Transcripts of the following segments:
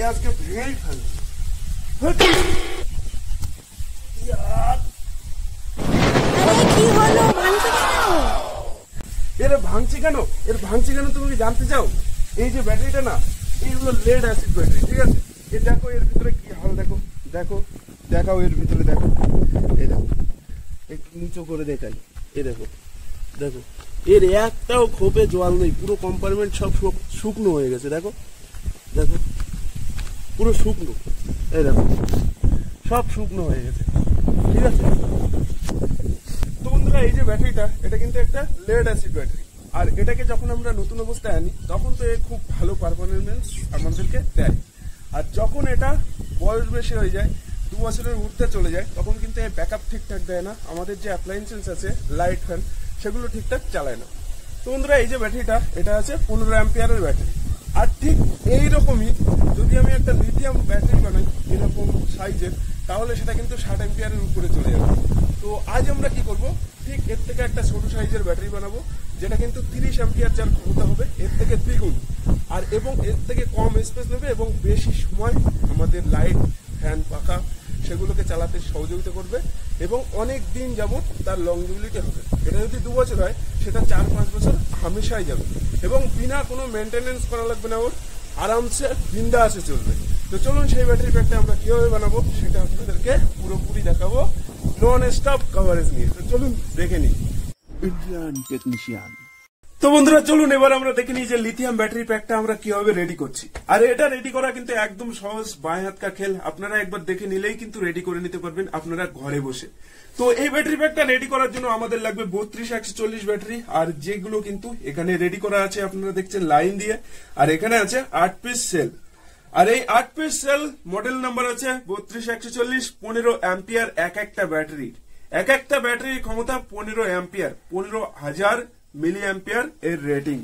আজকে ভেঙেই ফেল। এর ভাঙছি কেন তুমি কি জানতে চাও? এই যে ব্যাটারিটা না, এইগুলো লেড অ্যাসিড ব্যাটারি, ঠিক আছে? এ দেখো এর ভিতরে কি হাল, দেখাও এর ভিতরে, এই দেখো, একটু নিচু করে দেখাই, এই দেখো এর একটাও খোপে জল নেই, পুরো কম্পার্টমেন্ট সব শুকনো হয়ে গেছে। দেখো পুরো শুকনো, এই দেখো সব শুকনো হয়ে গেছে, ঠিক আছে? তো বন্ধুরা, এই যে ব্যাটারিটা, এটা কিন্তু একটা লেড অ্যাসিড ব্যাটারি। আর এটাকে যখন আমরা নতুন অবস্থায় আনি তখন তো খুব ভালো পারফরমেন্স আমাদেরকে দেয়। আর যখন এটা বয়স বেশি হয়ে যায়, 2 বছরের ঊর্ধ্বে চলে যায়, তখন কিন্তু এই ব্যাকআপ ঠিকঠাক দেয় না। আমাদের যে অ্যাপ্লায়েন্সেস আছে, লাইট ফ্যান, সেগুলো ঠিকঠাক চালায় না। তো বন্ধুরা, এই যে ব্যাটারিটা, এটা আছে 15 অ্যাম্পিয়ারের ব্যাটারি। আর ঠিক এইরকমই যদি আমি একটা লিথিয়াম ব্যাটারি বানাই এরকম সাইজের, তাহলে সেটা কিন্তু 60 অ্যাম্পিয়ারের উপরে চলে যাবে। তো আজ আমরা কি করব, ঠিক এর থেকে একটা ছোট সাইজের ব্যাটারি বানাবো, যেটা কিন্তু 30 অ্যাম্পিয়ার যার ক্ষমতা হবে, এর থেকে দ্বিগুণ, আর এবং এর থেকে কম স্পেস নেবে এবং বেশি সময় আমাদের লাইট ফ্যান পাখা সেগুলোকে চালাতে সহযোগিতা করবে এবং অনেক দিন যাবত তার লংজিভিলিটি হবে। এটা যদি 2 বছর হয়, সেটা 4-5 বছর হামেশাই যাবে এবং বিনা কোনো মেনটেনেন্স করা লাগবে না, ওর আরামসে বিন্দাসে চলবে। তো চলুন সেই ব্যাটারি প্যাকটা আমরা কিভাবে বানাবো সেটা আপনাদেরকে পুরোপুরি দেখাবো নন স্টপ কভারেজ নিয়ে। তো চলুন দেখে নিই। Indian technician. তো বন্ধুরা, চলুন এবার আমরা দেখে নিই যে লিথিয়াম ব্যাটারি প্যাকটা আমরা কিভাবে রেডি করছি। আর এটা রেডি করা কিন্তু একদম সহজ, বাঁ হাত কা খেল। আপনারা একবার দেখে নিলেই কিন্তু রেডি করে নিতে পারবেন আপনারা ঘরে বসে। তো এই ব্যাটারি প্যাকটা রেডি করার জন্য আমাদের লাগবে 32-140 ব্যাটারি, আর যেগুলো কিন্তু এখানে রেডি করা আছে আপনারা দেখছেন লাইন দিয়ে, আর এখানে আছে 8 পিস সেল। আর এই 8 পিস সেল মডেল নাম্বার আছে 32-140, 15 অ্যাম্পিয়ার এক একটা ব্যাটারি। এক একটা ব্যাটারির ক্ষমতা 15 অ্যাম্পিয়ার, 15,000 মিলি অ্যাম্পিয়ার এর রেটিং।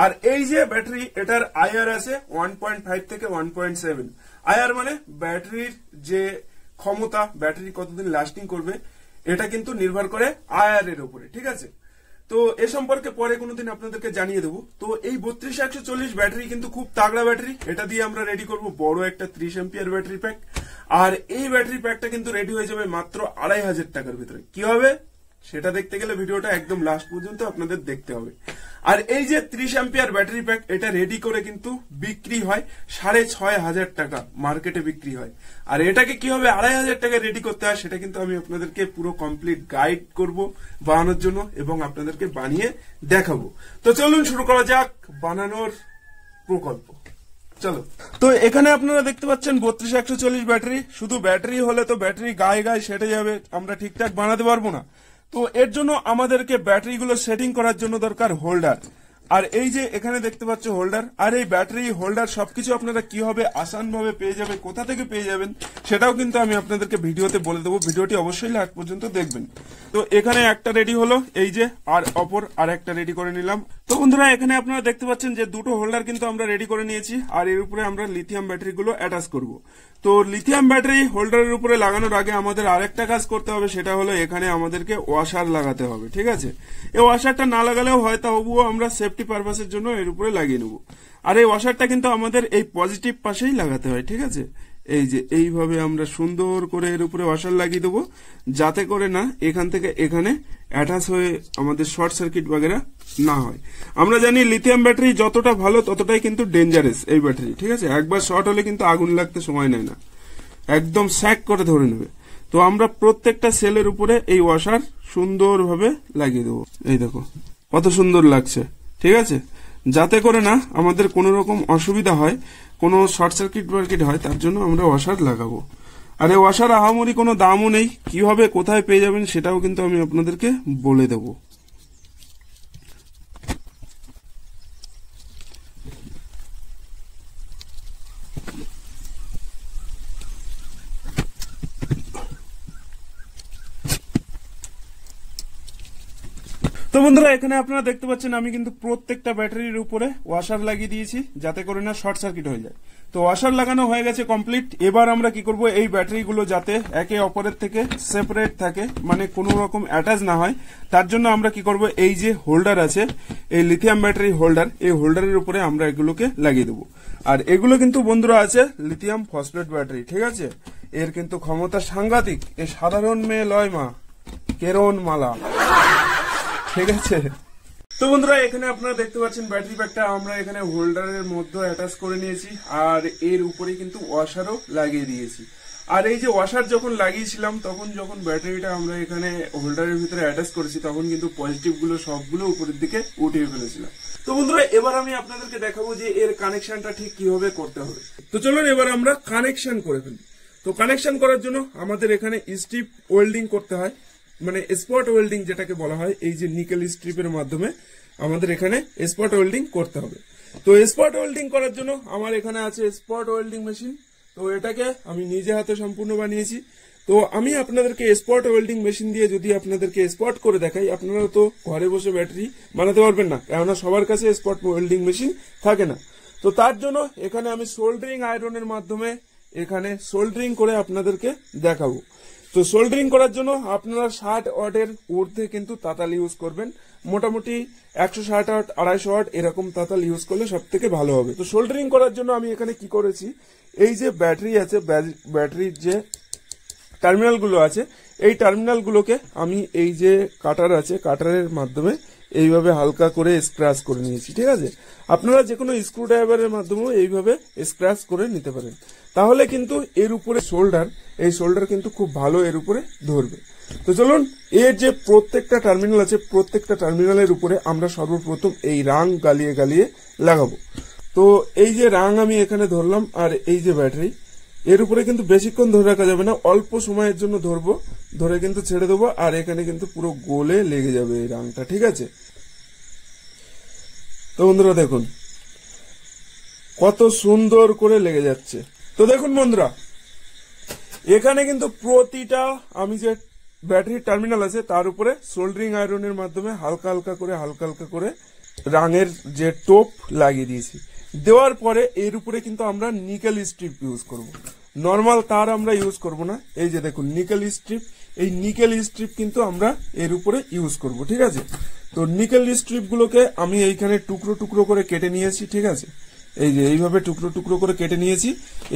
আর এই যে ব্যাটারি, এটার আইআর আছে 1.5 থেকে 1.7। আইআর মানে ব্যাটারির যে ক্ষমতা, ব্যাটারি কতদিন লাস্টিং করবে, এটা কিন্তু নির্ভর করে আইআর এর উপরে, ঠিক আছে? তো এ সম্পর্কে পরে কোনোদিন আপনাদেরকে জানিয়ে দেবো। তো এই 32-140 ব্যাটারি কিন্তু খুব তাগড়া ব্যাটারি। এটা দিয়ে আমরা রেডি করব বড় একটা 30 অ্যাম্পিয়ার ব্যাটারি প্যাক। আর এই ব্যাটারি প্যাকটা কিন্তু রেডি হয়ে যাবে মাত্র 2,500 টাকার ভিতরে। কি হবে সেটা দেখতে গেলে ভিডিওটা একদম লাস্ট পর্যন্ত আপনাদের দেখতে হবে। আর এই যে 30 অ্যাম্পিয়ার ব্যাটারি প্যাক, এটা রেডি করে কিন্তু বিক্রি হয় 6,500 টাকা, মার্কেটে বিক্রি হয়। আর এটাকে কিভাবে 2,500 টাকা রেডি করতে হয় সেটা কিন্তু আমি আপনাদেরকে পুরো কমপ্লিট গাইড করব বানানোর জন্য এবং আপনাদেরকে বানিয়ে দেখাবো। তো চলুন শুরু করা যাক বানানোর প্রকল্প। চলো। তো এখানে আপনারা দেখতে পাচ্ছেন 32-140 ব্যাটারি। শুধু ব্যাটারি হলে তো ব্যাটারি গায়ে গায়ে সেটে যাবে, আমরা ঠিকঠাক বানাতে পারবো না। তো এর জন্য আমাদেরকে ব্যাটারিগুলো সেটিং করার জন্য দরকার হোল্ডার। আর এই যে এখানে দেখতে পাচ্ছ হোল্ডার, আর এই ব্যাটারি হোল্ডার সবকিছু আপনারা কিভাবে আসান ভাবে পেয়ে যাবেন, কোথা থেকে পেয়ে যাবেন সেটাও কিন্তু আমি আপনাদেরকে ভিডিওতে বলে দেবো। ভিডিওটি অবশ্যই লাস্ট পর্যন্ত দেখবেন। তো এখানে একটা রেডি হলো, এই যে, আর অপর আর একটা রেডি করে নিলাম। তো বন্ধুরা, এখানে আপনারা দেখতে পাচ্ছেন যে দুটো হোল্ডার কিন্তু আমরা রেডি করে নিয়েছি, আর এর উপরে আমরা লিথিয়াম ব্যাটারি গুলো অ্যাটাচ করব। তো লিথিয়াম ব্যাটারি হোল্ডারের উপরে লাগানোর আগে আমাদের আরেকটা কাজ করতে হবে, সেটা হলো এখানে আমাদেরকে ওয়াশার লাগাতে হবে, ঠিক আছে? এই ওয়াশারটা না লাগালেও হয়, তবুও আমরা সেফটি পারপাসের জন্য এর উপরে লাগিয়ে নেব। আর এই ওয়াশারটা কিন্তু আমাদের এই পজিটিভ পাশেই লাগাতে হয়, ঠিক আছে? এই যে এইভাবে আমরা সুন্দর করে এর উপরে ওয়াশার লাগিয়ে দেবো, যাতে করে না এখান থেকে এখানে অ্যাটাচ হয়ে আমাদের শর্ট সার্কিট বাগেরা না হয়। আমরা জানি লিথিয়াম ব্যাটারি যতটা ভালো ততটাই কিন্তু ডেঞ্জারাস এই ব্যাটারি, ঠিক আছে? একবার শর্ট হলে কিন্তু আগুন লাগতে সময় নেয় না, একদম স্যাক করে ধরে নেবে। তো আমরা প্রত্যেকটা সেলের উপরে এই ওয়াশার সুন্দরভাবে লাগিয়ে দেবো। এই দেখো কত সুন্দর লাগছে, ঠিক আছে? যাতে করে না আমাদের কোনো রকম অসুবিধা হয়, কোনো শর্ট সার্কিট বার্কিট হয়, তার জন্য আমরা ওয়াশার লাগাবো। আর এই ওয়াশার আহামরি কোনো দামও নেই, কিভাবে কোথায় পেয়ে যাবেন সেটাও কিন্তু আমি আপনাদেরকে বলে দেবো। তো বন্ধুরা এখানে আপনারা দেখতে পাচ্ছেন আমি কিন্তু প্রত্যেকটা ব্যাটারির উপরে ওয়াশার লাগিয়ে দিয়েছি যাতে করে না শর্ট সার্কিট হয়ে যায়। তো ওয়াশার লাগানো হয়ে গেছে কমপ্লিট। এবার আমরা কি করব, এই ব্যাটারিগুলো যাতে একে অপরের থেকে সেপারেট থাকে, মানে কোনো রকম অ্যাটাচ না হয়, তার জন্য আমরা কি করব, এই যে হোল্ডার আছে, এই লিথিয়াম ব্যাটারি হোল্ডার, এই হোল্ডারের উপরে আমরা এগুলোকে লাগিয়ে দেবো। আর এগুলো কিন্তু বন্ধুরা আছে লিথিয়াম ফসফেট ব্যাটারি, ঠিক আছে। এর কিন্তু ক্ষমতা সাংঘাতিক, এ সাধারণ মেয়ে লয় মা, কেরন মালা, ঠিক আছে। তো বন্ধুরা এখানে আপনারা দেখতে পাচ্ছেন ব্যাটারি প্যাকটা আমরা এখানে হোল্ডারের মধ্যে অ্যাটাচ করে নিয়েছি, আর এর উপরে কিন্তু ওয়াশারও লাগিয়ে দিয়েছি। আর এই যে ওয়াশার যখন লাগিয়েছিলাম তখন যখন ব্যাটারিটা আমরা এখানে হোল্ডারের ভিতরে অ্যাটাচ করেছি তখন কিন্তু পজিটিভ গুলো সবগুলো উপরের দিকে উঠিয়ে ফেলেছিলাম। তো বন্ধুরা এবার আমি আপনাদেরকে দেখাবো যে এর কানেকশনটা ঠিক কিভাবে করতে হবে। তো চলুন এবার আমরা কানেকশন করে ফেলি। তো কানেকশন করার জন্য আমাদের এখানে স্ট্রিপ ওয়েল্ডিং করতে হয়, মানে স্পট ওয়েল্ডিং যেটাকে বলা হয়, এই যে নিকেল স্ট্রিপের মাধ্যমে আমাদের এখানে স্পট ওয়েল্ডিং করতে হবে। তো স্পট ওয়েল্ডিং করার জন্য আমার এখানে আছে স্পট ওয়েল্ডিং মেশিন। তো এটাকে আমি নিজে হাতে সম্পূর্ণ বানিয়েছি। তো আমি আপনাদেরকে স্পট ওয়েল্ডিং মেশিন দিয়ে যদি আপনাদেরকে স্পট করে দেখাই, আপনারা তো ঘরে বসে ব্যাটারি বানাতে পারবেন না, কেননা সবার কাছে স্পট ওয়েল্ডিং মেশিন থাকে না। তো তার জন্য এখানে আমি সোল্ডারিং আয়রনের মাধ্যমে এখানে সোল্ডারিং করে আপনাদেরকে দেখাবো। তো সোল্ডারিং করার জন্য আপনারা 60 ওয়াটের ঊর্ধ্বে কিন্তু তাতাল ইউজ করবেন, মোটামুটি 160 ওয়াট 250 ওয়াট এরকম তাতাল ইউজ করলে সব থেকে ভালো হবে। তো সোল্ডারিং করার জন্য আমি এখানে কি করেছি, এই যে ব্যাটারি আছে, ব্যাটারির যে টার্মিনাল গুলো আছে, এই টার্মিনাল গুলোকে আমি এই যে কাটার আছে, কাটারের মাধ্যমে এইভাবে হালকা করে স্ক্র্যাচ করে নিয়েছি, ঠিক আছে। আপনারা যে কোনো স্ক্রু ড্রাইভারের মাধ্যমেও এইভাবে স্ক্র্যাচ করে নিতে পারেন, তাহলে কিন্তু এর উপরে এই শোল্ডার কিন্তু খুব ভালো এর উপরে ধরবে। তো চলুন এর যে প্রত্যেকটা টার্মিনাল আছে, প্রত্যেকটা টার্মিনালের উপরে আমরা সর্বপ্রথম এই রাং গালিয়ে গালিয়ে লাগাবো। তো এই যে রাং আমি এখানে ধরলাম, আর এই যে ব্যাটারি, এর উপরে কিন্তু বেশিক্ষণ ধরে রাখা যাবে না, অল্প সময়ের জন্য ধরবো, ধরে কিন্তু ছেড়ে দেবো, আর এখানে কিন্তু পুরো গোলে লেগে যাবে এই রাংটা, ঠিক আছে। তো বন্ধুরা দেখুন কত সুন্দর করে লেগে যাচ্ছে। তো দেখুন বন্ধুরা এখানে কিন্তু প্রতিটা আমি যে ব্যাটারির টার্মিনাল আছে তার উপরে সোল্ডারিং আয়রনের মাধ্যমে হালকা হালকা করে রাঙের যে টোপ লাগিয়ে দিয়েছি। দেওয়ার পরে এর উপরে কিন্তু আমরা নিকেল স্ট্রিপ ইউজ করব, নর্মাল তার আমরা ইউজ করব না। এই যে দেখুন নিকেল স্ট্রিপ, এই নিকেল স্ট্রিপ কিন্তু আমরা এর উপরে ইউজ করব, ঠিক আছে। তো নিকেল স্ট্রিপ গুলোকে আমি এইখানে টুকরো টুকরো করে কেটে নিয়েছি, ঠিক আছে। এই যে এইভাবে টুকরো টুকরো করে কেটে নিয়েছি।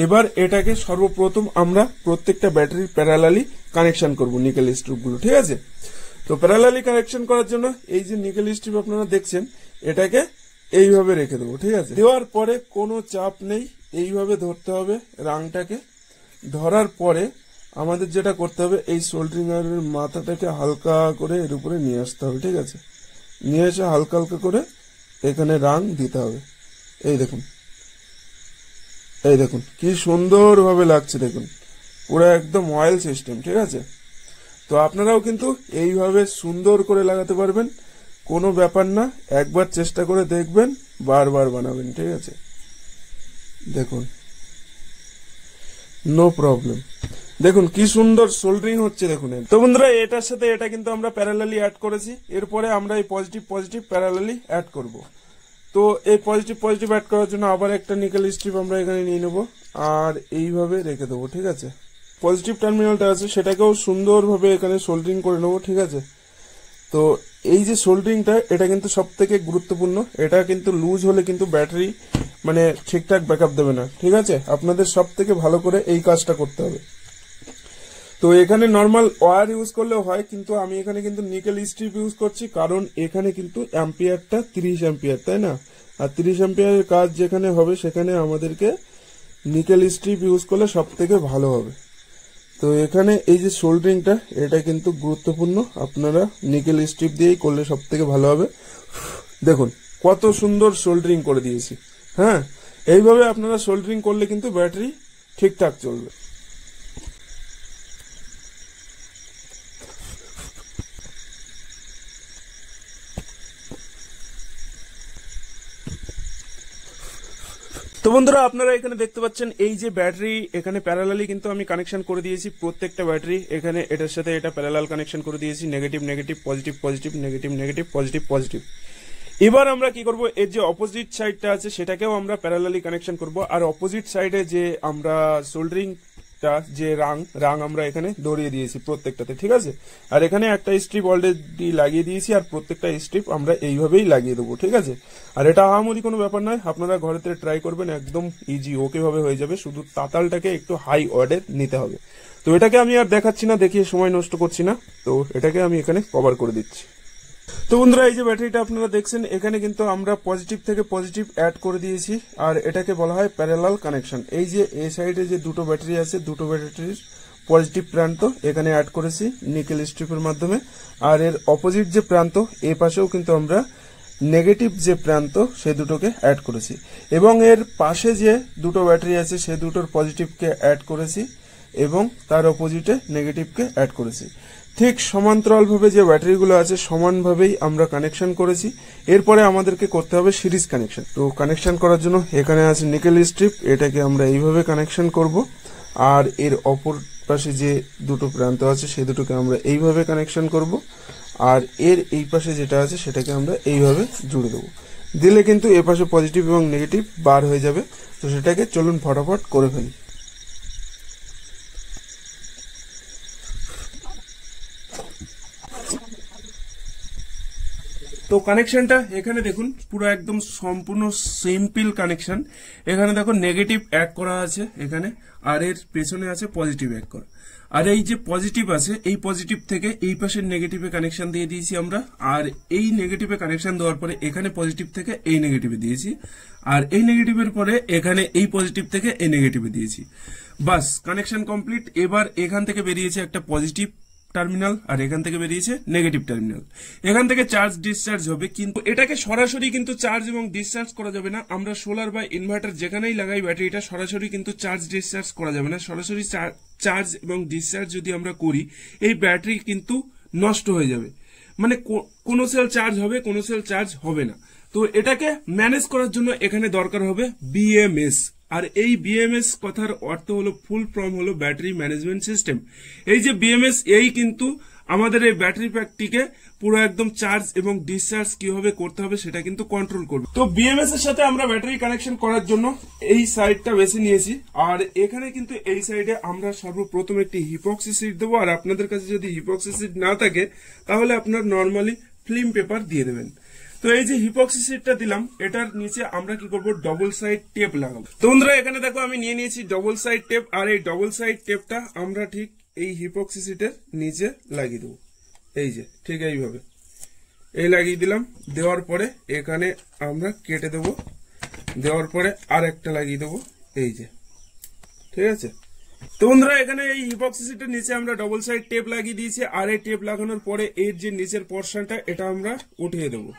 এবার এটাকে সর্বপ্রথম আমরা প্রত্যেকটা ব্যাটারির প্যারালালি কানেকশন করব নিকেল স্ট্রিপ গুলো, ঠিক আছে। তো প্যারালালি কানেকশন করার জন্য এই যে নিকেল স্ট্রিপ আপনারা দেখছেন, এটাকে এইভাবে রেখে দেবো, ঠিক আছে। দেওয়ার পরে কোনো চাপ নেই, এইভাবে ধরতে হবে রাংটাকে। ধরার পরে আমাদের যেটা করতে হবে, এই সোল্ডারিং আয়রনের মাথাটাকে হালকা করে এর উপরে নিয়ে আসতে হবে, ঠিক আছে। নিয়ে এসে হালকা করে এখানে রাং দিতে হবে। এই দেখুন কি সুন্দরভাবে লাগছে, দেখুন পুরো একদম অয়েল সিস্টেম, ঠিক আছে। তো আপনারাও কিন্তু এইভাবে সুন্দর করে লাগাতে পারবেন, কোনো ব্যাপার না। একবার চেষ্টা করে দেখবেন, বারবার বানাবেন, ঠিক আছে। দেখুন নো প্রবলেম, দেখুন কি সুন্দর সোল্ডারিং হচ্ছে, দেখুন। তো বন্ধুরা এটার সাথে এটা কিন্তু আমরা প্যারালালি অ্যাড করেছি, এরপরে আমরা এই পজিটিভ প্যারালালি অ্যাড করব। তো এই পজিটিভ অ্যাড করার জন্য আবার একটা নিকেল স্ট্রিপ আমরা এখানে নিয়ে নেব, আর এইভাবে রেখে দেবো, ঠিক আছে। পজিটিভ টার্মিনালটা আছে সেটাকেও সুন্দরভাবে এখানে সোল্ডারিং করে নেবো, ঠিক আছে। তো এই যে সোল্ডারিংটা, এটা কিন্তু সব থেকে গুরুত্বপূর্ণ। এটা কিন্তু লুজ হলে কিন্তু ব্যাটারি মানে ঠিকঠাক ব্যাকআপ দেবে না, ঠিক আছে। আপনাদের সব থেকে ভালো করে এই কাজটা করতে হবে। তো এখানে নর্মাল ওয়্যার ইউজ করলেও হয়, কিন্তু আমি এখানে কিন্তু নিকেল স্ট্রিপ ইউজ করছি, কারণ এখানে কিন্তু অ্যাম্পিয়ারটা 30 অ্যাম্পিয়ার, তাই না। আর 30 অ্যাম্পিয়ারের কাজ যেখানে হবে সেখানে আমাদেরকে নিকেল স্ট্রিপ ইউজ করলে সব থেকে ভালো হবে। তো এখানে এই যে সোল্ডারিংটা, এটা কিন্তু গুরুত্বপূর্ণ, আপনারা নিকেল স্ট্রিপ দিয়েই করলে সব থেকে ভালো হবে। দেখুন কত সুন্দর সোল্ডারিং করে দিয়েছি। হ্যাঁ, এইভাবে আপনারা সোল্ডারিং করলে কিন্তু ব্যাটারি ঠিকঠাক চলবে। তো বন্ধুরা আপনারা এখানে দেখতে পাচ্ছেন এই যে ব্যাটারি এখানে প্যারালালি কিন্তু আমি কানেকশন করে দিয়েছি প্রত্যেকটা ব্যাটারি এখানে এটার সাথে এটা প্যারালাল কানেকশন করে দিয়েছি negative negative positive positive negative negative positive positive. এবার আমরা কি করব এর যে অপোজিট সাইডটা আছে সেটাকেও আমরা প্যারালালি কানেকশন করব আর অপোজিট সাইডে যে আমরা সোল্ডারিংটা যে রাং আমরা এখানে ধরিয়ে দিয়েছি প্রত্যেকটাতে, ঠিক আছে। আর এখানে একটা স্ট্রিপ অলরেডি লাগিয়ে দিয়েছি আর প্রত্যেকটা স্ট্রিপ আমরা এইভাবেই লাগিয়ে দেবো, ঠিক আছে। আর এটা আহামরি কোনো ব্যাপার নয়, আপনারা ঘরেতে ট্রাই করবেন, একদম ইজি ওকে ভাবে হয়ে যাবে, শুধু তাতালটাকে একটু হাই ওয়ার্ডে নিতে হবে। তো এটাকে আমি আর দেখাচ্ছি না, দেখিয়ে সময় নষ্ট করছি না, তো এটাকে আমি এখানে কভার করে দিচ্ছি। তো বন্ধুরা এই যে ব্যাটারিটা আপনারা দেখছেন এখানে কিন্তু আমরা পজিটিভ থেকে পজিটিভ অ্যাড করে দিয়েছি আর এটাকে বলা হয় প্যারালাল কানেকশন। এই যে এই সাইডে যে দুটো ব্যাটারি আছে দুটো ব্যাটারির পজিটিভ প্রান্ত এখানে অ্যাড করেছি নিকেল স্ট্রিপের মাধ্যমে, আর এর অপোজিট যে প্রান্ত এই পাশেও কিন্তু আমরা নেগেটিভ যে প্রান্ত সে দুটোকে অ্যাড করেছি এবং এর পাশে যে দুটো ব্যাটারি আছে সে দুটোর পজিটিভকে অ্যাড করেছি এবং তার অপোজিটে নেগেটিভকে অ্যাড করেছি। ঠিক সমান্তরালভাবে যে ব্যাটারিগুলো আছে সমানভাবেই আমরা কানেকশন করেছি। এরপরে আমাদেরকে করতে হবে সিরিজ কানেকশন। তো কানেকশন করার জন্য এখানে আছে নিকেল স্ট্রিপ, এটাকে আমরা এইভাবে কানেকশন করব আর এর অপর পাশে যে দুটো প্রান্ত আছে সেই দুটোকে আমরা এইভাবে কানেকশন করব আর এর এই পাশে যেটা আছে সেটাকে আমরা এইভাবে জুড়ে দেবো। দিলে কিন্তু এ পাশে পজিটিভ এবং নেগেটিভ বার হয়ে যাবে। তো সেটাকে চলুন ফটাফট করে ফেলি। তো কানেকশনটা এখানে দেখুন পুরো একদম সম্পূর্ণ সিম্পল কানেকশন। এখানে দেখো নেগেটিভ অ্যাড করা আছে এখানে আর এর পেছনে আছে পজিটিভ অ্যাড করা, আর এই যে পজিটিভ আছে এই পজিটিভ থেকে এই পাশের নেগেটিভে কানেকশন দিয়ে দিয়েছি আমরা, আর এই নেগেটিভে কানেকশন দেওয়ার পরে এখানে পজিটিভ থেকে এই নেগেটিভে দিয়েছি আর এই নেগেটিভের পরে এখানে এই পজিটিভ থেকে এই নেগেটিভে দিয়েছি। বাস কানেকশন কমপ্লিট। এবার এখান থেকে বেরিয়েছে একটা পজিটিভ টার্মিনাল আর এখান থেকে বেরিয়েছে নেগেটিভ টার্মিনাল। এখান থেকে চার্জ ডিসচার্জ হবে, কিন্তু এটাকে সরাসরি কিন্তু চার্জ এবং ডিসচার্জ করা যাবে না। আমরা সোলার বা ইনভার্টার যেখানেই লাগাই ব্যাটারিটা সরাসরি কিন্তু চার্জ ডিসচার্জ করা যাবে না। সরাসরি চার্জ এবং ডিসচার্জ যদি আমরা করি এই ব্যাটারি কিন্তু নষ্ট হয়ে যাবে, মানে কোনো সেল চার্জ হবে কোনো সেল চার্জ হবে না। তো এটাকে ম্যানেজ করার জন্য এখানে দরকার হবে বিএমএস। আর এই বিএমএস কথার অর্থ হলো ফুল ফর্ম হলো ব্যাটারি ম্যানেজমেন্ট সিস্টেম। এই যে বিএমএস এই কিন্তু আমাদের এই ব্যাটারি প্যাকটিকে পুরো একদম চার্জ এবং ডিসচার্জ কিভাবে করতে হবে সেটা কিন্তু কন্ট্রোল করবে। তো বিএমএস এর সাথে আমরা ব্যাটারি কানেকশন করার জন্য এই সাইডটা বেছে নিয়েছি আর এখানে কিন্তু এই সাইডে আমরা সর্বপ্রথম একটি হিপক্সি শিট দেবো। আর আপনাদের কাছে যদি হিপক্সি শিট না থাকে তাহলে আপনার নর্মালি ফিল্ম পেপার দিয়ে দেবেন। তো এই যে হিপক্সি শিটটা দিলাম এটার নিচে আমরা কি করব ডবল সাইড টেপ লাগাবো। তো বন্ধুরা এখানে দেখো আমি নিয়ে নিয়েছি ডবল সাইড টেপ আর এই ডবল সাইড টেপটা আমরা ঠিক এই হিপক্সি শিটের নিচে লাগিয়ে দেবো। এই যে ঠিক এইভাবে এই লাগিয়ে দিলাম। দেওয়ার পরে এখানে আমরা কেটে দেবো, দেওয়ার পরে আর একটা লাগিয়ে দেবো এই যে, ঠিক আছে। তো বন্ধুরা এখানে এই হিপক্সি শিটের নিচে আমরা ডবল সাইড টেপ লাগিয়ে দিয়েছি আর এই টেপ লাগানোর পরে এর যে নিচের পোর্শনটা এটা আমরা উঠিয়ে দেবো।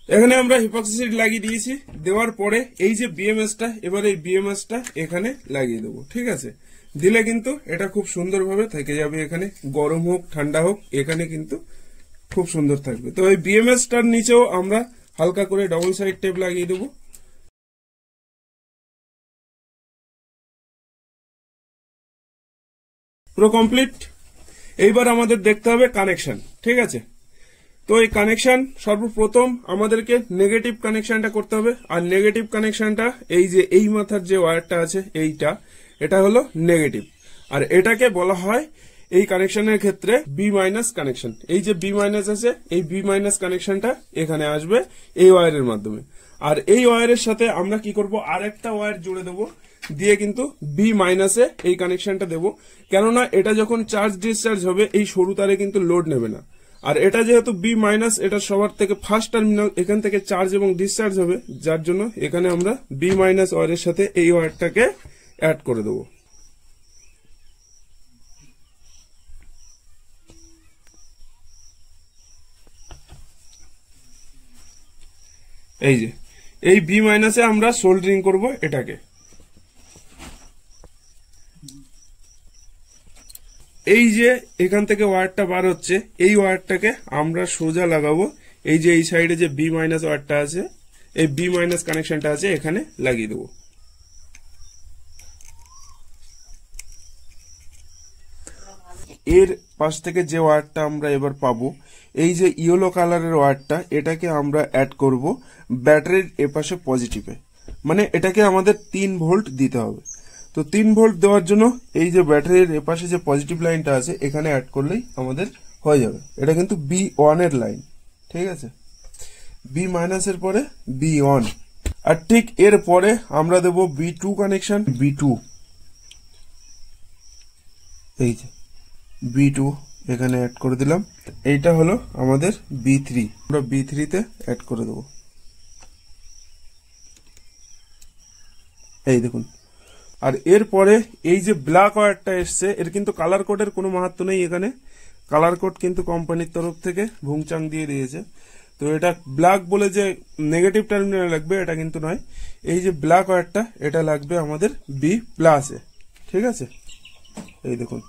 এখানে আমরা হিপক্সি শিট লাগিয়ে দিয়েছি, দেওয়ার পরে এই যে বিএমএসটা এবার এই বিএমএসটা এখানে লাগিয়ে দেবো, ঠিক আছে। দিলে কিন্তু এটা খুব সুন্দরভাবে থেকে যাবে, এখানে গরম হোক ঠান্ডা হোক এখানে কিন্তু খুব সুন্দর থাকবে। তো এই বিএমএসটার নিচেও আমরা হালকা করে ডবল সাইড টেপ লাগিয়ে দেবো। পুরো কমপ্লিট। এইবার আমাদের দেখতে হবে কানেকশন, ঠিক আছে। তো এই কানেকশন সর্বপ্রথম আমাদেরকে নেগেটিভ কানেকশনটা করতে হবে আর নেগেটিভ কানেকশনটা এই যে এই মাথার যে ওয়্যারটা আছে এটা হলো নেগেটিভ আর এটাকে বলা হয় এই কানেকশনের ক্ষেত্রে বি মাইনাস কানেকশন। এই যে বি মাইনাস আছে এই বি মাইনাস কানেকশনটা এখানে আসবে এই ওয়্যারের মাধ্যমে আর এই ওয়্যারের সাথে আমরা কি করব আর একটা ওয়্যার জুড়ে দেবো, দিয়ে কিন্তু বি মাইনাসে এই কানেকশনটা দেবো, কেননা এটা যখন চার্জ ডিসচার্জ হবে এই সরু তারে কিন্তু লোড নেবে না। আর এটা যেহেতু বি মাইনাস এটা সবার থেকে ফার্স্ট টার্মিনাল, এখান থেকে চার্জ এবং ডিসচার্জ হবে, যার জন্য এখানে আমরা বি মাইনাস ওয়্যারের সাথে এই ওয়্যারটাকে অ্যাড করে দেবো। এই যে এই বি মাইনাসে আমরা সোল্ডারিং করব এটাকে। এই যে এখান থেকে ওয়্যারটা বার হচ্ছে এই ওয়্যারটাকে আমরা সোজা লাগাবো এই যে এই সাইডে যে বি মাইনাস ওয়্যারটা আছে, এই বি মাইনাস কানেকশনটা আছে, এখানে লাগিয়ে দেবো। এর পাশ থেকে যে ওয়্যারটা আমরা এবার পাবো, এই যে ইয়েলো কালারের ওয়্যারটা, এটাকে আমরা অ্যাড করব ব্যাটারির এপাশে পজিটিভে, মানে এটাকে আমাদের 3 ভোল্ট দিতে হবে। তো 3 ভোল্ট দেওয়ার জন্য এই যে ব্যাটারির এপাশে যে পজিটিভ লাইনটা আছে এখানে অ্যাড করলেই আমাদের হয়ে যাবে। এটা কিন্তু B1 এর লাইন, ঠিক আছে, বি মাইনাসের পরে B1, আর ঠিক এর পরে আমরা দেব B2 কানেকশন, B2, এই যে B2 এখানে অ্যাড করে দিলাম। এইটা হলো আমাদের B3, আমরা B3 তে অ্যাড করে দেব। এই দেখুন, আর এরপরে এই যে ব্ল্যাক ওয়্যারটা এসছে, এর কিন্তু কালার কোডের কোনো মাহাত্ম নেই এখানে, কালার কোড কিন্তু কোম্পানির তরফ থেকে ভুংচাং দিয়ে দিয়েছে। তো এটা ব্ল্যাক বলে যে নেগেটিভ টার্মিনাল লাগবে এটা কিন্তু নয়, এই যে ব্ল্যাক ওয়্যারটা এটা লাগবে আমাদের B প্লাসে, ঠিক আছে। এই দেখুন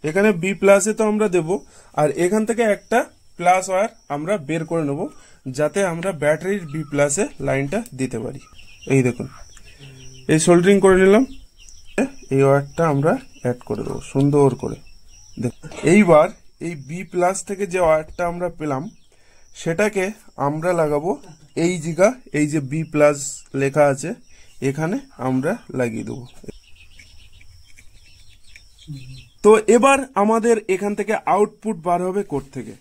এখানে B প্লাসে তো আমরা দেব, আর এখান থেকে একটা প্লাস ওয়্যার আমরা বের করে নেব যাতে আমরা ব্যাটারির B প্লাসে লাইনটা দিতে পারি। এই দেখুন এই সোল্ডারিং করে নিলাম, এই ওয়্যারটা আমরা অ্যাড করে দেবো সুন্দর করে। দেখুন এইবার এই B প্লাস থেকে যে ওয়্যারটা আমরা পেলাম সেটাকে আমরা লাগাবো এই জায়গা, এই যে B প্লাস লেখা আছে এখানে আমরা লাগিয়ে দেবো। তো এবার আমাদের এখান থেকে আউটপুট বার হবে কোড থেকে।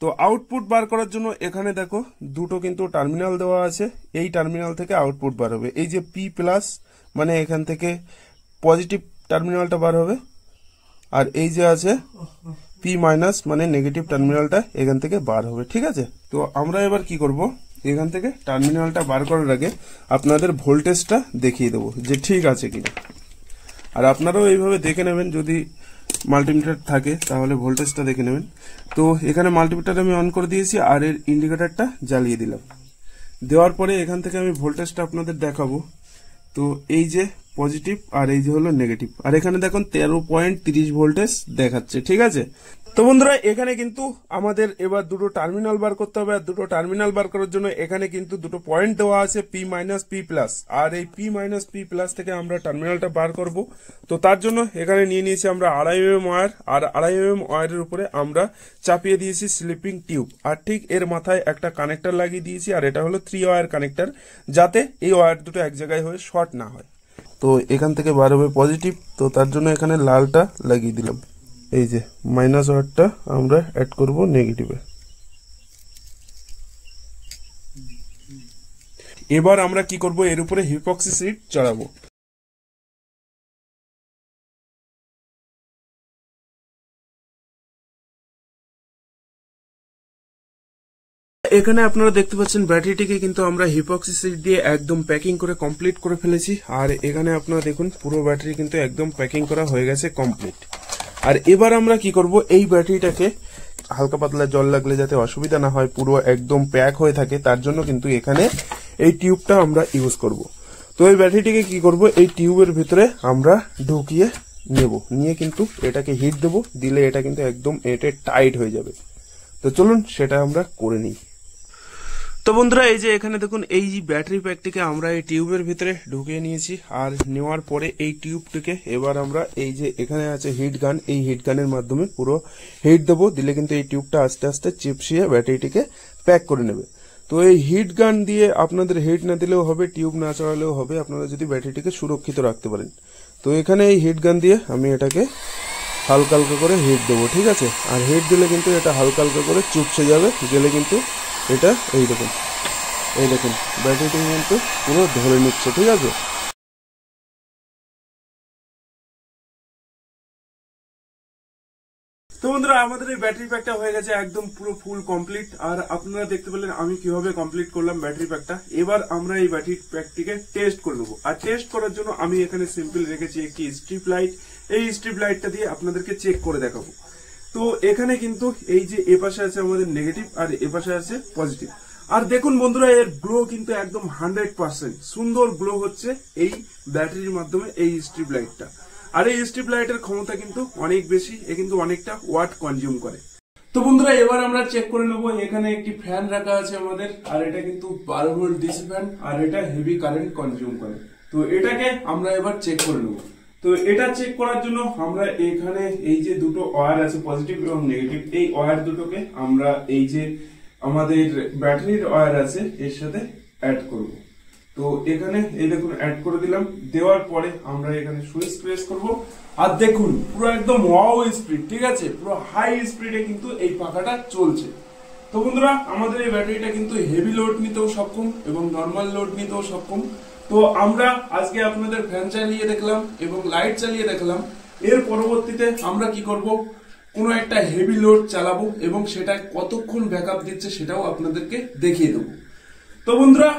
তো আউটপুট বার করার জন্য এখানে দেখো দুটো কিন্তু টার্মিনাল দেওয়া আছে, এই টার্মিনাল থেকে আউটপুট বার হবে। এই যে P প্লাস মানে এখান থেকে পজিটিভ টার্মিনালটা বার হবে, আর এই যে আছে P মাইনাস মানে নেগেটিভ টার্মিনালটা এখান থেকে বার হবে, ঠিক আছে। তো আমরা এবার কি করব, এখান থেকে টার্মিনালটা বার করার আগে আপনাদের ভোল্টেজটা দেখিয়ে দেবো যে ঠিক আছে কিনা, আর আপনারাও এইভাবে দেখে নেবেন, যদি মাল্টিমিটার থাকে তাহলে ভোল্টেজটা দেখে নেবেন। তো এখানে মাল্টিমিটার আমি অন করে দিয়েছি আর এর ইন্ডিকেটরটা জ্বালিয়ে দিলাম। দেওয়ার পরে এখান থেকে আমি ভোল্টেজটা আপনাদের দেখাবো। তো এই যে পজিটিভ আর এই যে হলো নেগেটিভ, আর এখানে দেখুন 13.30 ভোল্টেজ দেখাচ্ছে, ঠিক আছে। তো বন্ধুরা এখানে কিন্তু আমাদের এবার দুটো টার্মিনাল বার করতে হবে, আর দুটো টার্মিনাল বার করার জন্য এখানে কিন্তু দুটো পয়েন্ট দেওয়া আছে P মাইনাস P প্লাস, আর এই P মাইনাস P প্লাস থেকে আমরা টার্মিনালটা বার করব। তো তার জন্য এখানে নিয়ে নিয়েছি আমরা 2.5 mm ওয়্যার, আর 2.5 mm ওয়্যারের উপরে আমরা চাপিয়ে দিয়েছি স্লিপিং টিউব, আর ঠিক এর মাথায় একটা কানেক্টর লাগিয়ে দিয়েছি, আর এটা হলো 3 ওয়্যার কানেক্টর, যাতে এই ওয়্যার দুটো এক জায়গায় হয়ে শর্ট না হয়। তো এখান থেকে বার হবে পজিটিভ, তো তার জন্য এখানে লালটা লাগিয়ে দিলাম। এই যে মাইনাস ওয়্যারটা আমরা অ্যাড করব নেগেটিভে। এবার আমরা কি করব, এর উপরে হিপক্সি শিট চড়াবো। এখানে আপনারা দেখতে পাচ্ছেন ব্যাটারিটিকে কিন্তু আমরা হিপক্সি শিট দিয়ে একদম প্যাকিং করে কমপ্লিট করে ফেলেছি, আর এখানে আপনারা দেখুন পুরো ব্যাটারি কিন্তু একদম প্যাকিং করা হয়ে গেছে কমপ্লিট। আর এবার আমরা কি করব, এই ব্যাটারিটাকে হালকা পাতলা জল লাগলে যাতে অসুবিধা না হয়, পুরো একদম প্যাক হয়ে থাকে, তার জন্য কিন্তু এখানে এই টিউবটা আমরা ইউজ করব। তো এই ব্যাটারিটিকে কি করব, এই টিউবের ভিতরে আমরা ঢুকিয়ে নেব, নিয়ে কিন্তু এটাকে হিট দেব, দিলে এটা কিন্তু একদম এটে টাইট হয়ে যাবে। তো চলুন সেটা আমরা করে নিই। তো বন্ধুরা এই যে এখানে দেখুন এই ব্যাটারি প্যাকটিকে আমরা এই টিউবের ভিতরে ঢুকিয়ে নিয়েছি, আর নেওয়ার পরে এই টিউবটিকে এবার আমরা এই যে এখানে আছে হিট গান, এই হিট গানের মাধ্যমে পুরো হিট দেবো, দিলে কিন্তু এই টিউবটা আস্তে আস্তে চিপসিয়ে ব্যাটারিটিকে প্যাক করে নেবে। তো এই হিট গান দিয়ে আপনাদের হিট না দিলেও হবে, টিউব না চড়ালেও হবে, আপনারা যদি ব্যাটারিটিকে সুরক্ষিত রাখতে পারেন। তো এখানে এই হিট গান দিয়ে আমি এটাকে হালকা হালকা করে হিট দেবো, ঠিক আছে। আর হিট দিলে কিন্তু এটা হালকা হালকা করে চুপসে যাবে, গেলে কিন্তু এটা এই দেখুন ব্যাটারিটি কিন্তু পুরো ধরে নিচ্ছে, ঠিক আছে। তো বন্ধুরা আমাদের এই ব্যাটারি প্যাকটা হয়ে গেছে একদম পুরো ফুল কমপ্লিট, আর আপনারা দেখতে পেলেন আমি কিভাবে কমপ্লিট করলাম ব্যাটারি প্যাকটা। এবার আমরা এই ব্যাটারি প্যাকটিকে টেস্ট করে নেবো, আর টেস্ট করার জন্য আমি এখানে সিম্পল রেখেছি একটি স্ট্রিপ লাইট, এই স্ট্রিপ লাইটটা দিয়ে আপনাদেরকে চেক করে দেখাবো। তো এখানে কিন্তু এই যে এপাশে আছে আমাদের নেগেটিভ আর এপাশে আছে পজিটিভ, আর দেখুন বন্ধুরা এর গ্লো কিন্তু একদম 100% সুন্দর গ্লো হচ্ছে এই ব্যাটারির মাধ্যমে এই স্ট্রিপ লাইটটা। আর এই স্ট্রিপ লাইটের ক্ষমতা কিন্তু অনেক বেশি, এ কিন্তু অনেকটা ওয়াট কনজিউম করে। তো বন্ধুরা এবার আমরা চেক করে নেবো। এখানে একটি ফ্যান রাখা আছে আমাদের, আর এটা কিন্তু 12 ভোল্ট ডিসি ফ্যান, আর এটা হেভি কারেন্ট কনজিউম করে। তো এটাকে আমরা এবার চেক করে নেবো। তো এটা চেক করার জন্য আমরা এখানে এই যে দুটো ওয়্যার আছে পজিটিভ এবং নেগেটিভ, এই ওয়্যার দুটোকে আমরা এই যে আমাদের ব্যাটারির ওয়্যার আছে এর সাথে অ্যাড করব। তো এখানে এই দেখুন অ্যাড করে দিলাম। দেওয়ার পরে আমরা এখানে সুইচ প্রেস করব, আর দেখুন পুরো একদম ওয়াও স্পিড, ঠিক আছে, পুরো হাই স্পিডে কিন্তু এই পাখাটা চলছে। তো বন্ধুরা আমাদের এই ব্যাটারিটা কিন্তু হেভি লোড নিতেও সক্ষম এবং নর্মাল লোড নিতেও সক্ষম। তো আমরা আজকে আপনাদের ফ্যান চালিয়ে দেখলাম এবং লাইট চালিয়ে দেখলাম। এর পরবর্তীতে আমরা কি করব, কোনো একটা হেভি লোড চালাবো এবং সেটা কতক্ষণ ব্যাকআপ দিচ্ছে সেটাও আপনাদেরকে দেখিয়ে দেবো। তো বন্ধুরা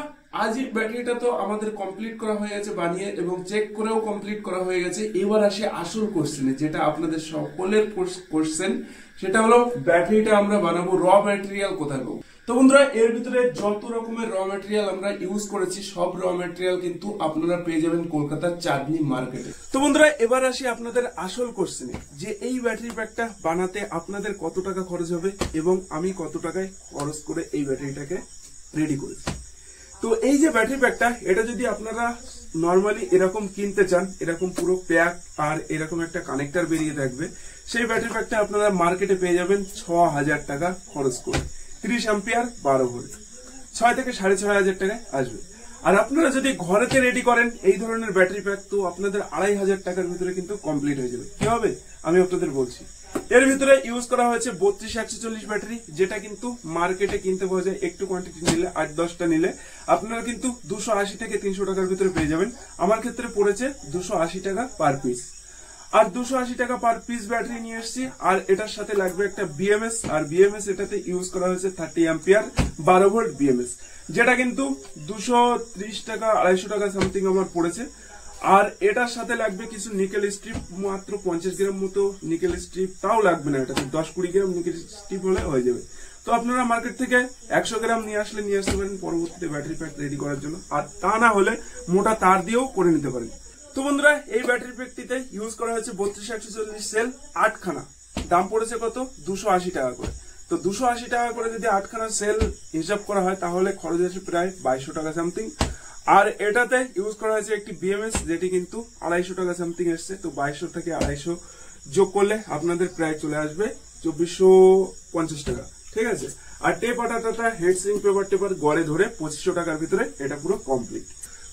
আজ এই ব্যাটারিটা তো আমাদের কমপ্লিট করা হয়ে গেছে বানিয়ে, এবং চেক করেও কমপ্লিট করা হয়ে গেছে। এবার আসে আসল কোশ্চেনে, যেটা আপনাদের সকলের কোশ্চেন, সেটা হলো ব্যাটারিটা আমরা বানাবো র ম্যাটেরিয়াল কোথায় পাবো। তো বন্ধুরা এর ভিতরে যত রকমের র ম্যাটেরিয়াল আমরা ইউজ করেছি সব র ম্যাটেরিয়াল কিন্তু আপনারা পেয়ে যাবেন কলকাতার চাঁদনি মার্কেটে। তো বন্ধুরা এবার আসি আপনাদের আসল কোশ্চেনে, যে এই ব্যাটারি প্যাকটা বানাতে আপনাদের কত টাকা খরচ হবে এবং আমি কত টাকায় খরচ করে এই ব্যাটারিটাকে রেডি করেছি। তো এই যে ব্যাটারি প্যাকটা, এটা যদি আপনারা নর্মালি এরকম কিনতে চান, এরকম পুরো প্যাক আর এরকম একটা কানেক্টর বেরিয়ে থাকবে, সেই ব্যাটারি প্যাকটা আপনারা মার্কেটে পেয়ে যাবেন 6000 টাকা খরচ করে। 30 অ্যাম্পিয়ার 12 ভোল্ট 6 থেকে 6500 টাকায় আসবে। আর আপনারা যদি ঘরেতে রেডি করেন এই ধরনের ব্যাটারি প্যাক, তো আপনাদের 2500 টাকার ভিতরে কিন্তু কমপ্লিট হয়ে যাবে। কি হবে আমি আপনাদের বলছি। এর ভিতরে ইউজ করা হয়েছে 32-140 ব্যাটারি, যেটা কিন্তু মার্কেটে কিনতে পাওয়া যায় একটু কোয়ান্টিটি নিলে, 8-10টা নিলে আপনারা কিন্তু 280 থেকে 300 টাকার ভিতরে পেয়ে যাবেন। আমার ক্ষেত্রে পড়েছে 280 টাকা পার পিস। আর 280 টাকা পার পিস ব্যাটারি নিয়ে এসেছি। আর এটার সাথে লাগবে একটা বিএমএস, আর বিএমএস এটাতে ইউজ করা হয়েছে 30 অ্যাম্পিয়ার 12 ভোল্ট বিএমএস, যেটা কিন্তু 230 টাকা 250 টাকা সামথিং আমার পড়েছে। আর এটার সাথে লাগবে কিছু নিকেল স্ট্রিপ, মাত্র 50 গ্রাম মতো নিকেল স্ট্রিপ, তাও লাগবে না, এটাতে 10-20 গ্রাম নিকেল স্ট্রিপ হলে হয়ে যাবে। তো আপনারা মার্কেট থেকে 100 গ্রাম নিয়ে আসতে পারেন পরবর্তীতে ব্যাটারি প্যাক রেডি করার জন্য, আর তা না হলে মোটা তার দিয়েও করে নিতে পারেন। তো বন্ধুরা এই ব্যাটারি প্যাকটিতে ইউজ করা হয়েছে 32-140 সেল 8 খানা, দাম পড়েছে কত 280 টাকা করে। তো 280 টাকা করে যদি 8 খানা সেল হিসাব করা হয় তাহলে খরচ আছে প্রায় 2200 টাকা সামথিং। আর এটাতে ইউজ করা হয়েছে একটি বিএমএস, যেটি কিন্তু 250 টাকা সামথিং এসছে। তো 2200 থেকে 250 যোগ করলে আপনাদের প্রায় চলে আসবে 2450 টাকা, ঠিক আছে। আর টেপ আটাটা হেড সিং পেপার টেপার গড়ে ধরে 2500 টাকার ভিতরে এটা পুরো কমপ্লিট।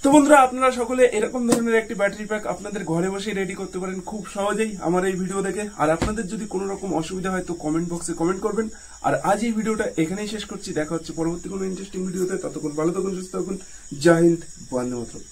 তো বন্ধুরা আপনারা সকলে এরকম ধরনের একটি ব্যাটারি প্যাক আপনাদের ঘরে বসে রেডি করতে পারেন খুব সহজেই আমার এই ভিডিও দেখে। আর আপনাদের যদি কোনো রকম অসুবিধা হয় তো কমেন্ট বক্সে কমেন্ট করবেন। আর আজ এই ভিডিওটা এখানেই শেষ করছি, দেখা হচ্ছে পরবর্তী কোনো ইন্টারেস্টিং ভিডিওতে। ততক্ষণ ভালো থাকুন, সুস্থ থাকুন, জয় হিন্দ, বন্দে মাতরম।